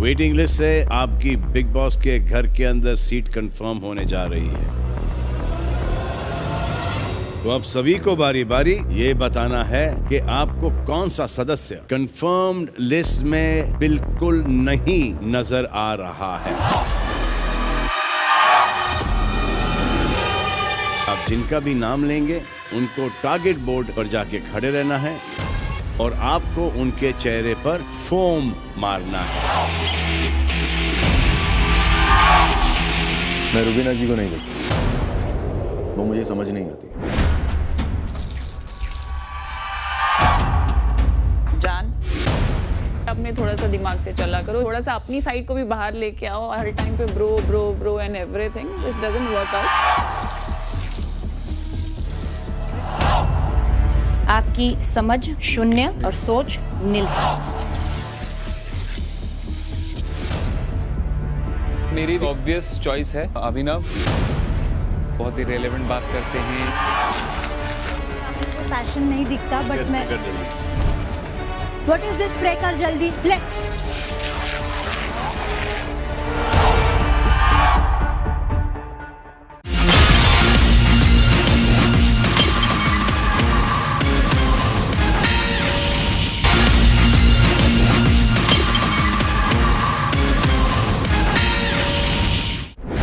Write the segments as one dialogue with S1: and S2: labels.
S1: Waiting list से आपकी big boss के घर के अंदर सीट कंफर्म होने जा रही है। तो अब सभी को बारी बारी ये बताना है कि आपको कौन सा सदस्य कंफर्म्ड लिस्ट में बिल्कुल नहीं नजर आ रहा है। आप जिनका भी नाम लेंगे उनको टारगेट बोर्ड पर जाके खड़े रहना है और आपको उनके चेहरे पर फोम मारना है।
S2: मैं रुबीना जी को नहीं देखता, वो मुझे समझ नहीं आती।
S3: जान, अपने थोड़ा सा दिमाग से चला करो, थोड़ा सा अपनी साइड को भी बाहर लेके आओ। हर टाइम पे bro bro bro and everything, this doesn't work out.
S4: आपकी समझ शून्य और सोच नील है।
S5: मेरी ऑब्वियस चॉइस है अभिनव, बहुत ही रेलेवेंट बात करते हैं।
S4: पैशन नहीं दिखता बट मैं व्हाट इज दिस स्प्रे कर जल्दी ले।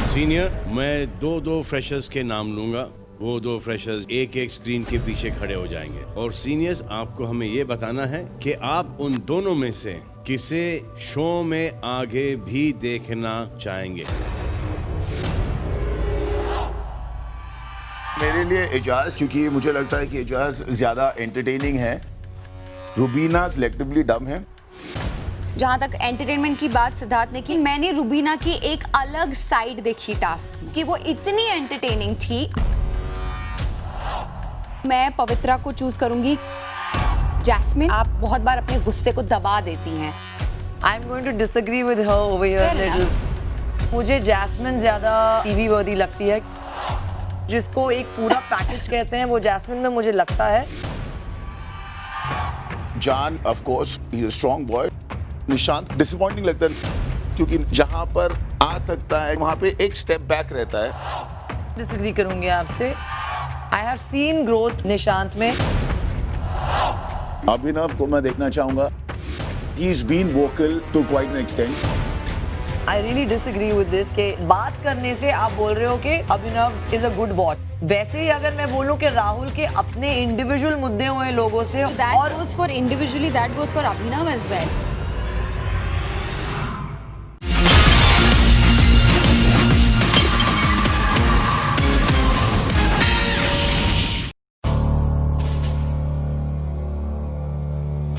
S1: सीनियर, मैं दो फ्रेशर्स के नाम लूंगा। वो दो फ्रेशर्स एक एक स्क्रीन के पीछे खड़े हो जाएंगे और सीनियर्स आपको हमें ये बताना है कि आप उन दोनों में से किसे शो में आगे भी देखना चाहेंगे।
S2: मेरे लिए एजाज, क्योंकि मुझे लगता है कि एजाज ज्यादा एंटरटेनिंग है। रुबीना सिलेक्टिवली डम है।
S6: जहाँ तक एंटरटेनमेंट की बात सिद्धार्थ ने की, मैंने रुबीना की एक अलग साइड देखी टास्क में कि वो इतनी एंटरटेनिंग थी। मैं पवित्रा को चूज करूंगी। जैस्मिन, आप बहुत बार अपने गुस्से को दबा देती हैं।
S3: I am going to disagree with her over here little. मुझे जैस्मिन ज्यादा टीवी वर्दी लगती है। जिसको एक पूरा पैकेज कहते हैं वो जैस्मिन में मुझे लगता है।
S2: जान of course he is a strong boy. Nishant disappointing लगता है क्योंकि जहां पर आ सकता है वहां पे एक स्टेप बैक रहता है।
S3: डिसएग्री करूंगी आपसे। I have seen growth Nishant में।
S2: अभिनव को मैं देखना चाहूंगा। He is been vocal to quite an extent.
S3: I really disagree with this के बात करने से आप बोल रहे हो कि Abhinav is a good watch. वैसे ही अगर मैं बोलूं कि राहुल के अपने इंडिविजुअल मुद्दे हुए लोगों से
S6: और goes for individually, that goes for Abhinav as well.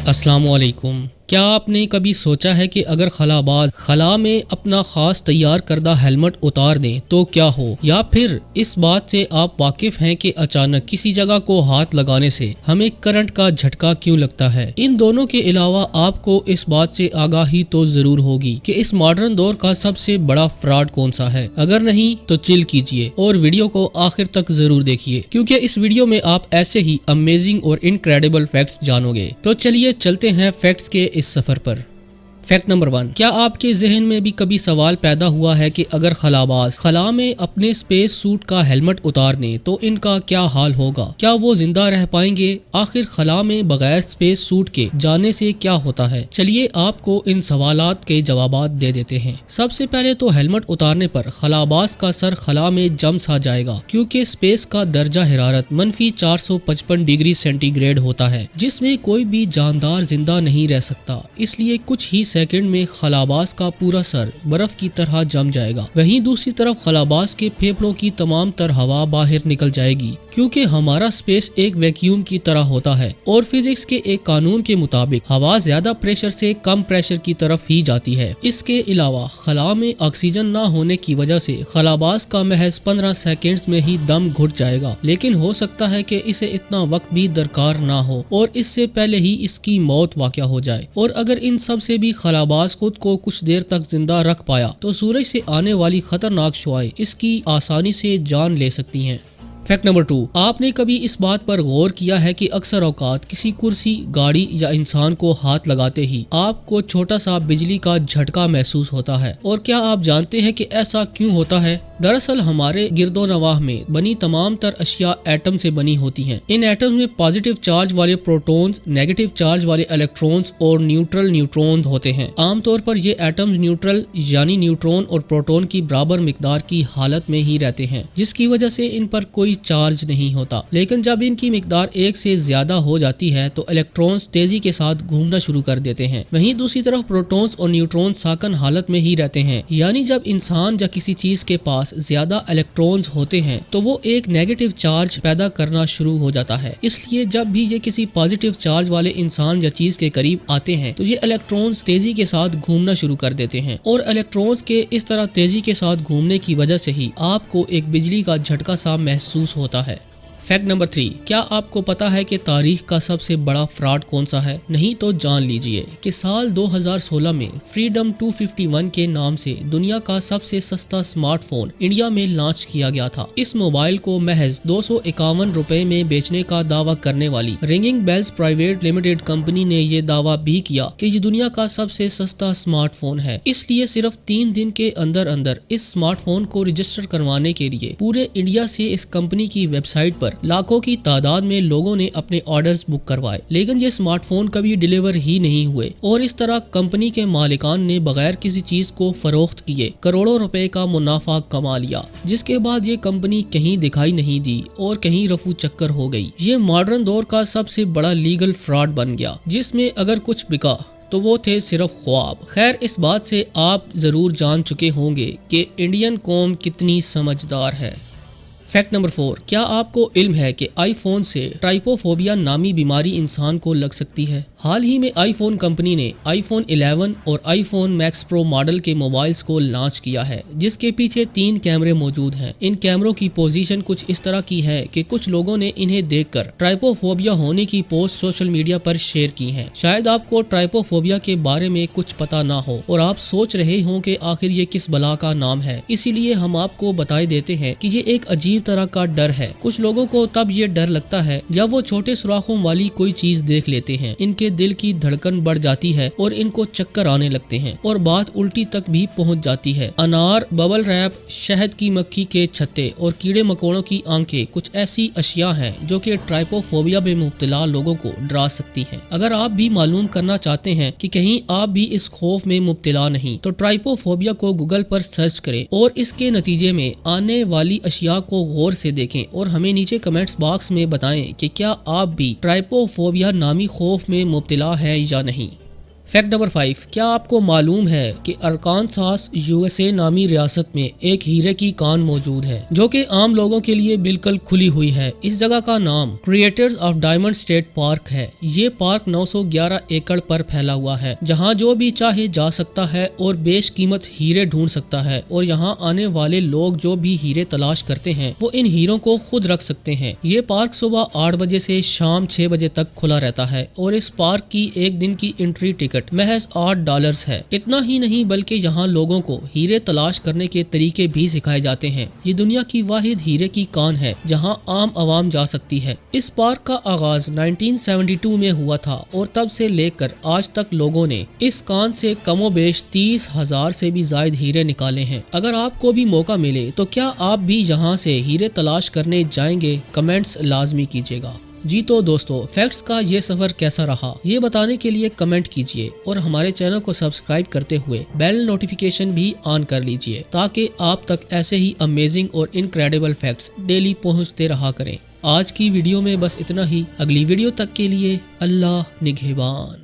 S7: अस्सलामुअलैकुम। क्या आपने कभी सोचा है कि अगर खलाबाज खला में अपना खास तैयार करदा हेलमेट उतार दें तो क्या हो, या फिर इस बात से आप वाकिफ हैं कि अचानक किसी जगह को हाथ लगाने से हमें करंट का झटका क्यों लगता है। इन दोनों के अलावा आपको इस बात से आगाही तो जरूर होगी कि इस मॉडर्न दौर का सबसे बड़ा फ्रॉड कौन सा है। अगर नहीं तो चिल कीजिए और वीडियो को आखिर तक जरूर देखिए, क्योंकि इस वीडियो में आप ऐसे ही अमेजिंग और इनक्रेडिबल फैक्ट्स जानोगे। तो चलिए चलते हैं फैक्ट्स के इस सफर पर। फैक्ट नंबर 1, क्या आपके जहन में भी कभी सवाल पैदा हुआ है कि अगर खलाबाज खला में अपने स्पेस सूट का हेलमेट उतार दें तो इनका क्या हाल होगा? क्या वो जिंदा रह पाएंगे? आखिर खला में बगैर स्पेस सूट के जाने से क्या होता है? चलिए आपको इन सवालात के जवाबात दे देते हैं। सबसे पहले तो हेलमेट उतारने पर खलाबाज का सर खला में जम सा जाएगा, क्योंकि स्पेस का दर्जा हरारत -455 डिग्री सेंटीग्रेड होता है, जिसमें कोई भी जानदार जिंदा नहीं रह सकता। इसलिए कुछ ही सेकंड में खलाबाज का पूरा सर बर्फ की तरह जम जाएगा। वहीं दूसरी तरफ खलाबाज के फेफड़ों की तमाम तर हवा बाहर निकल जाएगी, क्योंकि हमारा स्पेस एक वैक्यूम की तरह होता है और फिजिक्स के एक कानून के मुताबिक हवा ज्यादा प्रेशर से कम प्रेशर की तरफ ही जाती है। इसके अलावा खला में ऑक्सीजन न होने की वजह से खलाबाज का महज 15 सेकंड्स में ही दम घुट जाएगा, लेकिन हो सकता है कि इसे इतना वक्त भी दरकार ना हो और इससे पहले ही इसकी मौत वाक़या हो जाए। और अगर इन सब से भी खलाबाज खुद को कुछ देर तक जिंदा रख पाया तो सूरज से आने वाली खतरनाक शुआएं इसकी आसानी से जान ले सकती हैं। फैक्ट नंबर 2, आपने कभी इस बात पर गौर किया है कि अक्सर औकात किसी कुर्सी, गाड़ी या इंसान को हाथ लगाते ही आपको छोटा सा बिजली का झटका महसूस होता है? और क्या आप जानते हैं कि ऐसा क्यों होता है? दरअसल हमारे गिरदो नवाह में बनी तमाम तर अशिया एटम से बनी होती हैं। इन एटम्स में पॉजिटिव चार्ज वाले प्रोटॉन्स, नेगेटिव चार्ज वाले इलेक्ट्रॉन्स और न्यूट्रल न्यूट्रॉन होते हैं। आमतौर पर ये एटम्स न्यूट्रल यानी न्यूट्रॉन और प्रोटॉन की बराबर मिकदार की हालत में ही रहते हैं, जिसकी वजह से इन पर कोई चार्ज नहीं होता। लेकिन जब इनकी मिकदार एक से ज्यादा हो जाती है तो इलेक्ट्रॉन्स तेजी के साथ घूमना शुरू कर देते हैं। वहीं दूसरी तरफ प्रोटॉन्स और न्यूट्रॉन साकन हालत में ही रहते हैं, यानी जब इंसान या किसी चीज के पास ज्यादा इलेक्ट्रॉन्स होते हैं तो वो एक नेगेटिव चार्ज पैदा करना शुरू हो जाता है। इसलिए जब भी ये किसी पॉजिटिव चार्ज वाले इंसान या चीज के करीब आते हैं तो ये इलेक्ट्रॉन्स तेजी के साथ घूमना शुरू कर देते हैं, और इलेक्ट्रॉन्स के इस तरह तेजी के साथ घूमने की वजह से ही आपको एक बिजली का झटका सा महसूस होता है। फैक्ट नंबर 3, क्या आपको पता है कि तारीख का सबसे बड़ा फ्रॉड कौन सा है? नहीं तो जान लीजिए कि साल 2016 में फ्रीडम 251 के नाम से दुनिया का सबसे सस्ता स्मार्टफोन इंडिया में लॉन्च किया गया था। इस मोबाइल को महज 251 रुपए में बेचने का दावा करने वाली Ringing Bells private limited company ने ये दावा भी किया कि ये दुनिया का सबसे सस्ता स्मार्टफोन है। इसलिए सिर्फ 3 दिन के अंदर अंदर इस स्मार्टफोन को रजिस्टर करवाने के लिए पूरे इंडिया से इस कंपनी की वेबसाइट पर लाखों की तादाद में लोगों ने अपने ऑर्डर्स बुक करवाए, लेकिन ये स्मार्टफोन कभी डिलीवर ही नहीं हुए। और इस तरह कंपनी के मालिकान ने बगैर किसी चीज को फरोख्त किए करोड़ों रुपए का मुनाफा कमा लिया, जिसके बाद ये कंपनी कहीं दिखाई नहीं दी और कहीं रफू चक्कर हो गई। ये मॉडर्न दौर का सबसे बड़ा लीगल फ्रॉड बन गया, जिसमें अगर कुछ बिका तो वो थे सिर्फ ख्वाब। खैर, इस बात से आप जरूर जान चुके होंगे कि इंडियन कौम कितनी समझदार है। फैक्ट नंबर 4, क्या आपको इल्म है कि आईफोन से ट्राइपोफोबिया नामी बीमारी इंसान को लग सकती है? हाल ही में आईफोन कंपनी ने आईफोन 11 और आईफोन मैक्स प्रो मॉडल के मोबाइल्स को लॉन्च किया है, जिसके पीछे 3 कैमरे मौजूद हैं। इन कैमरों की पोजीशन कुछ इस तरह की है कि कुछ लोगों ने इन्हें देखकर ट्राइपोफोबिया होने की पोस्ट सोशल मीडिया पर शेयर की है। शायद आपको ट्राइपोफोबिया के बारे में कुछ पता ना हो और आप सोच रहे हो कि आखिर ये किस बला का नाम है, इसीलिए हम आपको बताए देते हैं कि ये एक अजीब तरह का डर है। कुछ लोगों को तब ये डर लगता है जब वो छोटे सुराखों वाली कोई चीज देख लेते हैं। इनके दिल की धड़कन बढ़ जाती है और इनको चक्कर आने लगते हैं और बात उल्टी तक भी पहुंच जाती है। अनार, बबल रैप, शहद की मक्खी के छत्ते और कीड़े मकोड़ों की आंखें कुछ ऐसी अशिया हैं जो कि ट्राइपोफोबिया में मुब्तला लोगों को डरा सकती हैं। अगर आप भी मालूम करना चाहते हैं कि कहीं आप भी इस खौफ में मुब्तला नहीं, तो ट्राइपोफोबिया को गूगल पर सर्च करें और इसके नतीजे में आने वाली अशिया को गौर से देखें और हमें नीचे कमेंट्स बॉक्स में बताएं कि क्या आप भी ट्राइपोफोबिया नामी खौफ में मुब्तला है या नहीं। फैक्ट नंबर 5, क्या आपको मालूम है कि अरकानसास यूएसए नामी रियासत में एक हीरे की कान मौजूद है जो कि आम लोगों के लिए बिल्कुल खुली हुई है। इस जगह का नाम creators of diamond state park है। ये पार्क 911 एकड़ पर फैला हुआ है, जहां जो भी चाहे जा सकता है और बेश कीमत हीरे ढूंढ सकता है, और यहां आने वाले लोग जो भी हीरे तलाश करते हैं वो इन हीरों को खुद रख सकते हैं। ये पार्क सुबह 8 बजे से शाम 6 बजे तक खुला रहता है और इस पार्क की एक दिन की एंट्री टिकट महज $8 है। इतना ही नहीं बल्कि यहाँ लोगों को हीरे तलाश करने के तरीके भी सिखाए जाते हैं। ये दुनिया की वाहिद हीरे की कान है जहाँ आम आवाम जा सकती है। इस पार्क का आगाज 1972 में हुआ था और तब से लेकर आज तक लोगों ने इस कान से कमोबेश 30,000 से भी ज्यादा हीरे निकाले हैं। अगर आपको भी मौका मिले तो क्या आप भी यहाँ से हीरे तलाश करने जाएंगे? कमेंट्स लाजमी कीजिएगा। जी तो दोस्तों, फैक्ट्स का ये सफर कैसा रहा ये बताने के लिए कमेंट कीजिए और हमारे चैनल को सब्सक्राइब करते हुए बेल नोटिफिकेशन भी ऑन कर लीजिए ताकि आप तक ऐसे ही अमेजिंग और इनक्रेडिबल फैक्ट्स डेली पहुंचते रहा करें। आज की वीडियो में बस इतना ही। अगली वीडियो तक के लिए अल्लाह निगहबान।